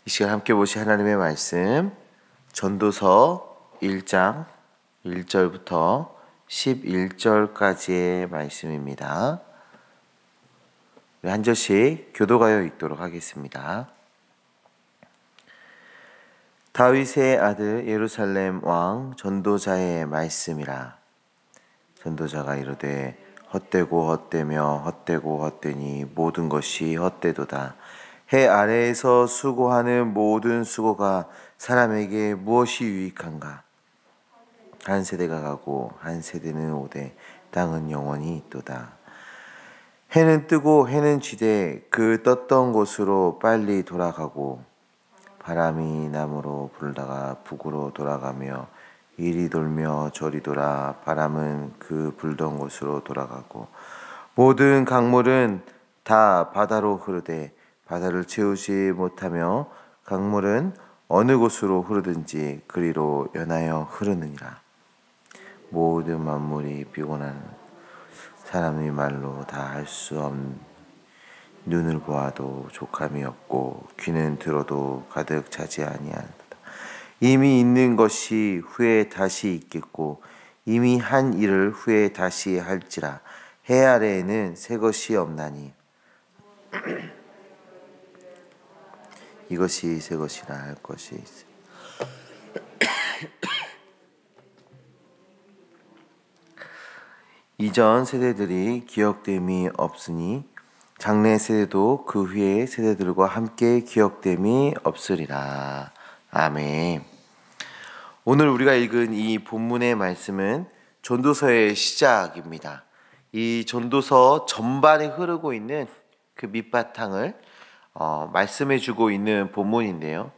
이 시간 함께 보실 하나님의 말씀 전도서 1장 1절부터 11절까지의 말씀입니다. 한 절씩 교도가여 읽도록 하겠습니다. 다윗의 아들 예루살렘 왕 전도자의 말씀이라. 전도자가 이르되 헛되고 헛되며 헛되고 헛되니 모든 것이 헛되도다. 해 아래에서 수고하는 모든 수고가 사람에게 무엇이 유익한가? 한 세대가 가고 한 세대는 오되 땅은 영원히 있도다. 해는 뜨고 해는 지되 그 떴던 곳으로 빨리 돌아가고 바람이 남으로 불다가 북으로 돌아가며 이리 돌며 저리 돌아 바람은 그 불던 곳으로 돌아가고 모든 강물은 다 바다로 흐르되 바다를 채우지 못하며 강물은 어느 곳으로 흐르든지 그리로 연하여 흐르느니라. 모든 만물이 피곤한 사람이 말로 다 할 수 없는 눈을 보아도 족함이 없고 귀는 들어도 가득 차지 아니한다. 이미 있는 것이 후에 다시 있겠고 이미 한 일을 후에 다시 할지라. 해 아래에는 새 것이 없나니 이것이 새 것이라 할 것이 있어. 이전 세대들이 기억됨이 없으니 장래 세대도 그 후의 세대들과 함께 기억됨이 없으리라. 아멘. 오늘 우리가 읽은 이 본문의 말씀은 전도서의 시작입니다. 이 전도서 전반에 흐르고 있는 그 밑바탕을 말씀해주고 있는 본문인데요.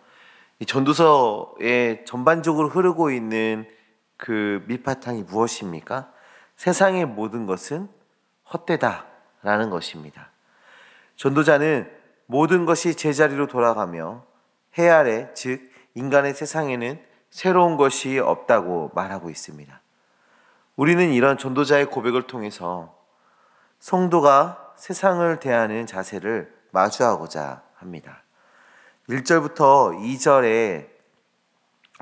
이 전도서에 전반적으로 흐르고 있는 그 밑바탕이 무엇입니까? 세상의 모든 것은 헛되다라는 것입니다. 전도자는 모든 것이 제자리로 돌아가며 해 아래, 즉 인간의 세상에는 새로운 것이 없다고 말하고 있습니다. 우리는 이런 전도자의 고백을 통해서 성도가 세상을 대하는 자세를 마주하고자 합니다. 1절부터 2절에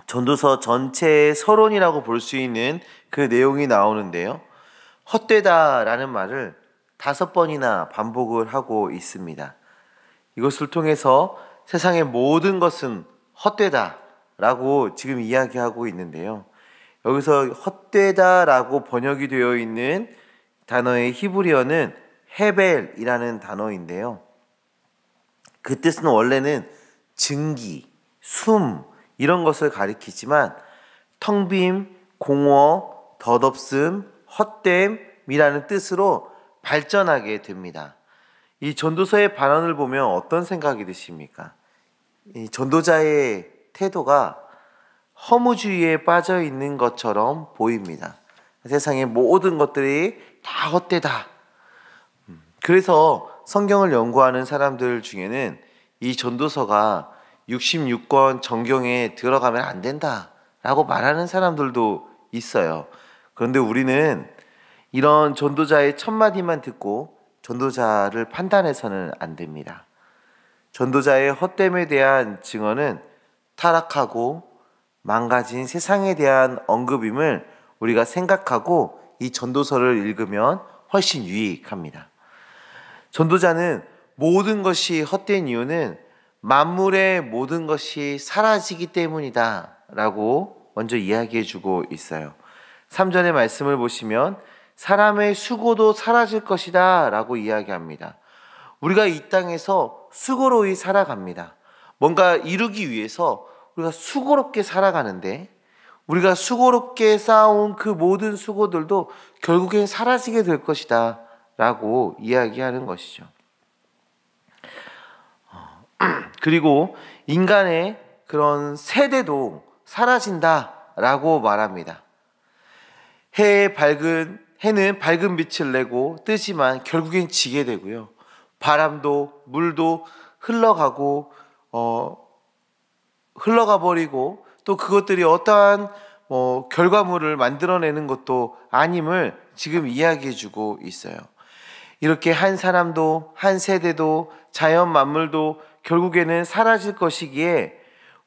전도서 전체의 서론이라고 볼 수 있는 그 내용이 나오는데요. 헛되다라는 말을 5번이나 반복을 하고 있습니다. 이것을 통해서 세상의 모든 것은 헛되다라고 지금 이야기하고 있는데요. 여기서 헛되다라고 번역이 되어 있는 단어의 히브리어는 헤벨이라는 단어인데요. 그 뜻은 원래는 증기, 숨 이런 것을 가리키지만 텅 빔, 공허, 덧없음, 헛됨이라는 뜻으로 발전하게 됩니다. 이 전도서의 반언을 보면 어떤 생각이 드십니까? 이 전도자의 태도가 허무주의에 빠져 있는 것처럼 보입니다. 세상의 모든 것들이 다 헛되다. 그래서 성경을 연구하는 사람들 중에는 이 전도서가 66권 정경에 들어가면 안 된다라고 말하는 사람들도 있어요. 그런데 우리는 이런 전도자의 첫마디만 듣고 전도자를 판단해서는 안 됩니다. 전도자의 헛됨에 대한 증언은 타락하고 망가진 세상에 대한 언급임을 우리가 생각하고 이 전도서를 읽으면 훨씬 유익합니다. 전도자는 모든 것이 헛된 이유는 만물의 모든 것이 사라지기 때문이다 라고 먼저 이야기해 주고 있어요. 3절의 말씀을 보시면 사람의 수고도 사라질 것이다 라고 이야기합니다. 우리가 이 땅에서 수고로이 살아갑니다. 뭔가 이루기 위해서 우리가 수고롭게 살아가는데 우리가 수고롭게 쌓아온 그 모든 수고들도 결국엔 사라지게 될 것이다 라고 이야기하는 것이죠. 그리고 인간의 그런 세대도 사라진다 라고 말합니다. 해는 밝은 빛을 내고 뜨지만 결국엔 지게 되고요. 바람도 물도 흘러가고 흘러가 버리고 또 그것들이 어떠한 결과물을 만들어내는 것도 아님을 지금 이야기해 주고 있어요. 이렇게 한 사람도 한 세대도 자연 만물도 결국에는 사라질 것이기에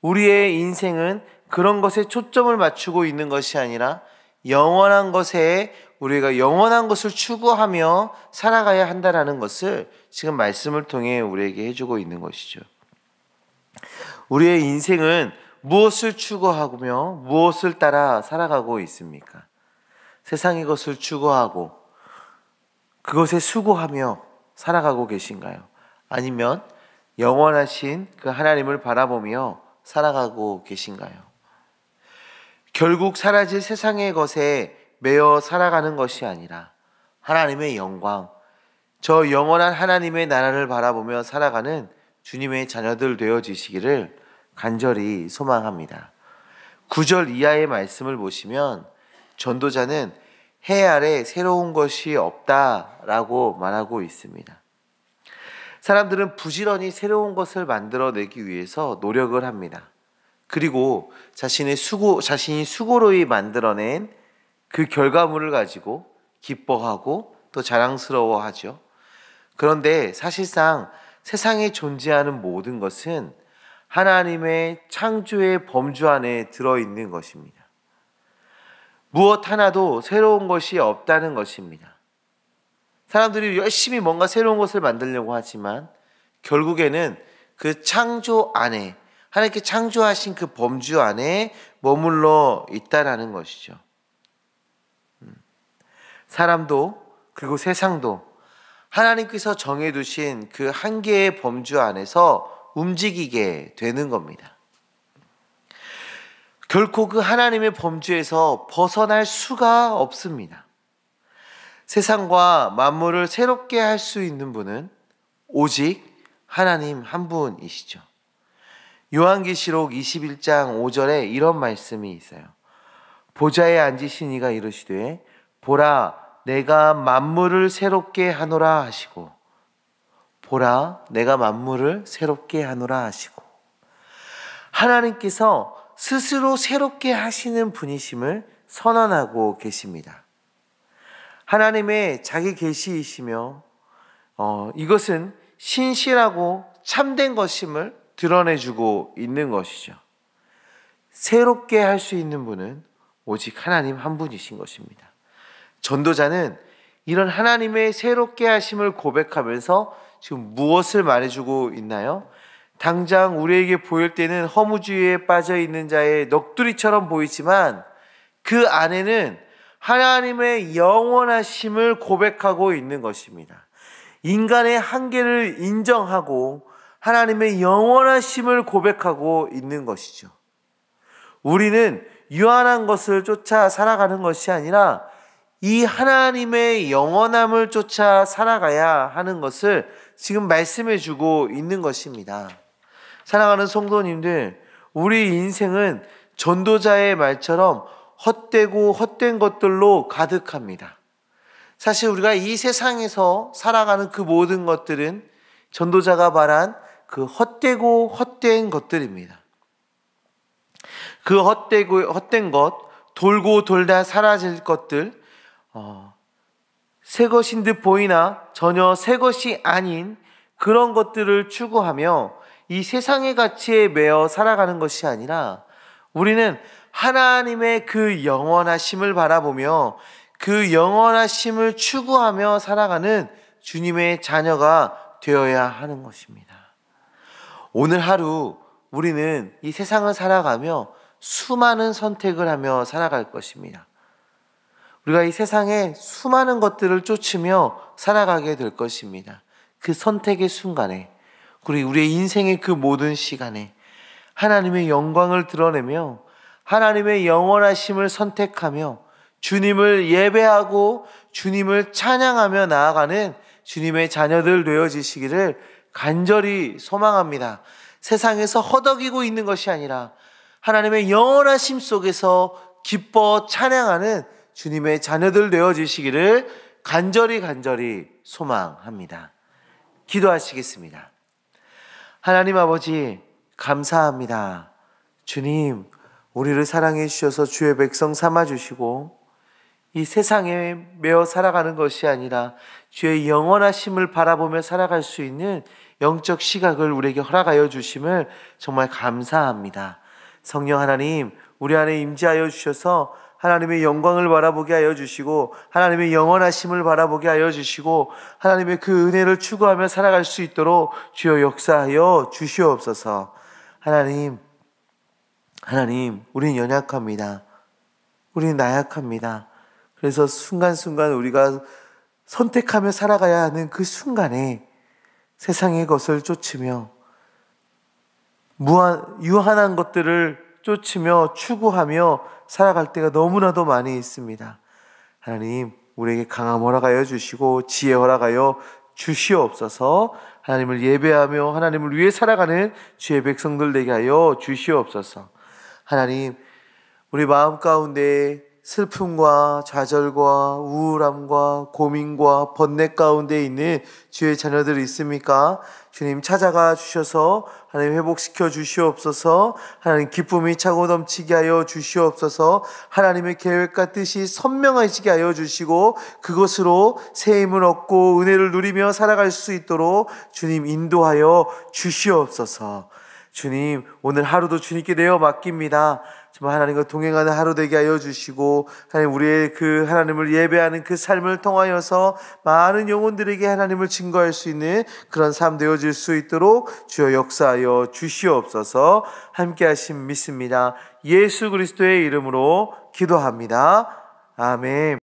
우리의 인생은 그런 것에 초점을 맞추고 있는 것이 아니라 영원한 것에 우리가 영원한 것을 추구하며 살아가야 한다라는 것을 지금 말씀을 통해 우리에게 해주고 있는 것이죠. 우리의 인생은 무엇을 추구하며 무엇을 따라 살아가고 있습니까? 세상의 것을 추구하고 그것에 수고하며 살아가고 계신가요? 아니면 영원하신 그 하나님을 바라보며 살아가고 계신가요? 결국 사라질 세상의 것에 매여 살아가는 것이 아니라 하나님의 영광, 저 영원한 하나님의 나라를 바라보며 살아가는 주님의 자녀들 되어지시기를 간절히 소망합니다. 9절 이하의 말씀을 보시면 전도자는 해 아래 새로운 것이 없다라고 말하고 있습니다. 사람들은 부지런히 새로운 것을 만들어내기 위해서 노력을 합니다. 그리고 자신이 수고로이 만들어낸 그 결과물을 가지고 기뻐하고 또 자랑스러워하죠. 그런데 사실상 세상에 존재하는 모든 것은 하나님의 창조의 범주 안에 들어있는 것입니다. 무엇 하나도 새로운 것이 없다는 것입니다. 사람들이 열심히 뭔가 새로운 것을 만들려고 하지만 결국에는 그 창조 안에, 하나님께 창조하신 그 범주 안에 머물러 있다라는 것이죠. 사람도 그리고 세상도 하나님께서 정해두신 그 한계의 범주 안에서 움직이게 되는 겁니다. 결코 그 하나님의 범주에서 벗어날 수가 없습니다. 세상과 만물을 새롭게 할 수 있는 분은 오직 하나님 한 분이시죠. 요한계시록 21장 5절에 이런 말씀이 있어요. 보좌에 앉으신 이가 이르시되 보라 내가 만물을 새롭게 하노라 하시고, 보라 내가 만물을 새롭게 하노라 하시고, 하나님께서 스스로 새롭게 하시는 분이심을 선언하고 계십니다. 하나님의 자기 계시이시며 이것은 신실하고 참된 것임을 드러내주고 있는 것이죠. 새롭게 할 수 있는 분은 오직 하나님 한 분이신 것입니다. 전도자는 이런 하나님의 새롭게 하심을 고백하면서 지금 무엇을 말해주고 있나요? 당장 우리에게 보일 때는 허무주의에 빠져 있는 자의 넋두리처럼 보이지만 그 안에는 하나님의 영원하심을 고백하고 있는 것입니다. 인간의 한계를 인정하고 하나님의 영원하심을 고백하고 있는 것이죠. 우리는 유한한 것을 쫓아 살아가는 것이 아니라 이 하나님의 영원함을 쫓아 살아가야 하는 것을 지금 말씀해 주고 있는 것입니다. 사랑하는 성도님들, 우리 인생은 전도자의 말처럼 헛되고 헛된 것들로 가득합니다. 사실 우리가 이 세상에서 살아가는 그 모든 것들은 전도자가 말한 그 헛되고 헛된 것들입니다. 그 헛된 것, 돌고 돌다 사라질 것들, 새 것인 듯 보이나 전혀 새 것이 아닌 그런 것들을 추구하며 이 세상의 가치에 매여 살아가는 것이 아니라 우리는 하나님의 그 영원하심을 바라보며 그 영원하심을 추구하며 살아가는 주님의 자녀가 되어야 하는 것입니다. 오늘 하루 우리는 이 세상을 살아가며 수많은 선택을 하며 살아갈 것입니다. 우리가 이 세상에 수많은 것들을 쫓으며 살아가게 될 것입니다. 그 선택의 순간에, 그리고 우리의 인생의 그 모든 시간에 하나님의 영광을 드러내며 하나님의 영원하심을 선택하며 주님을 예배하고 주님을 찬양하며 나아가는 주님의 자녀들 되어지시기를 간절히 소망합니다. 세상에서 허덕이고 있는 것이 아니라 하나님의 영원하심 속에서 기뻐 찬양하는 주님의 자녀들 되어지시기를 간절히 소망합니다. 기도하시겠습니다. 하나님 아버지, 감사합니다. 주님, 우리를 사랑해 주셔서 주의 백성 삼아 주시고 이 세상에 매어 살아가는 것이 아니라 주의 영원하심을 바라보며 살아갈 수 있는 영적 시각을 우리에게 허락하여 주심을 정말 감사합니다. 성령 하나님, 우리 안에 임재하여 주셔서 하나님의 영광을 바라보게 하여 주시고 하나님의 영원하심을 바라보게 하여 주시고 하나님의 그 은혜를 추구하며 살아갈 수 있도록 주여 역사하여 주시옵소서. 하나님, 우리는 연약합니다. 우리는 나약합니다. 그래서 순간순간 우리가 선택하며 살아가야 하는 그 순간에 세상의 것을 쫓으며 유한한 것들을 쫓으며 추구하며 살아갈 때가 너무나도 많이 있습니다. 하나님, 우리에게 강함 허락하여 주시고 지혜 허락하여 주시옵소서. 하나님을 예배하며 하나님을 위해 살아가는 주의 백성들 되게 하여 주시옵소서. 하나님, 우리 마음 가운데 슬픔과 좌절과 우울함과 고민과 번뇌 가운데 있는 주의 자녀들이 있습니까? 주님 찾아가 주셔서 하나님 회복시켜 주시옵소서. 하나님 기쁨이 차고 넘치게 하여 주시옵소서. 하나님의 계획과 뜻이 선명하시게 하여 주시고 그것으로 새 힘을 얻고 은혜를 누리며 살아갈 수 있도록 주님 인도하여 주시옵소서. 주님, 오늘 하루도 주님께 내어 맡깁니다. 정말 하나님과 동행하는 하루 되게 하여 주시고 하나님, 우리의 그 하나님을 예배하는 그 삶을 통하여서 많은 영혼들에게 하나님을 증거할 수 있는 그런 삶 되어질 수 있도록 주여 역사하여 주시옵소서. 함께 하심 믿습니다. 예수 그리스도의 이름으로 기도합니다. 아멘.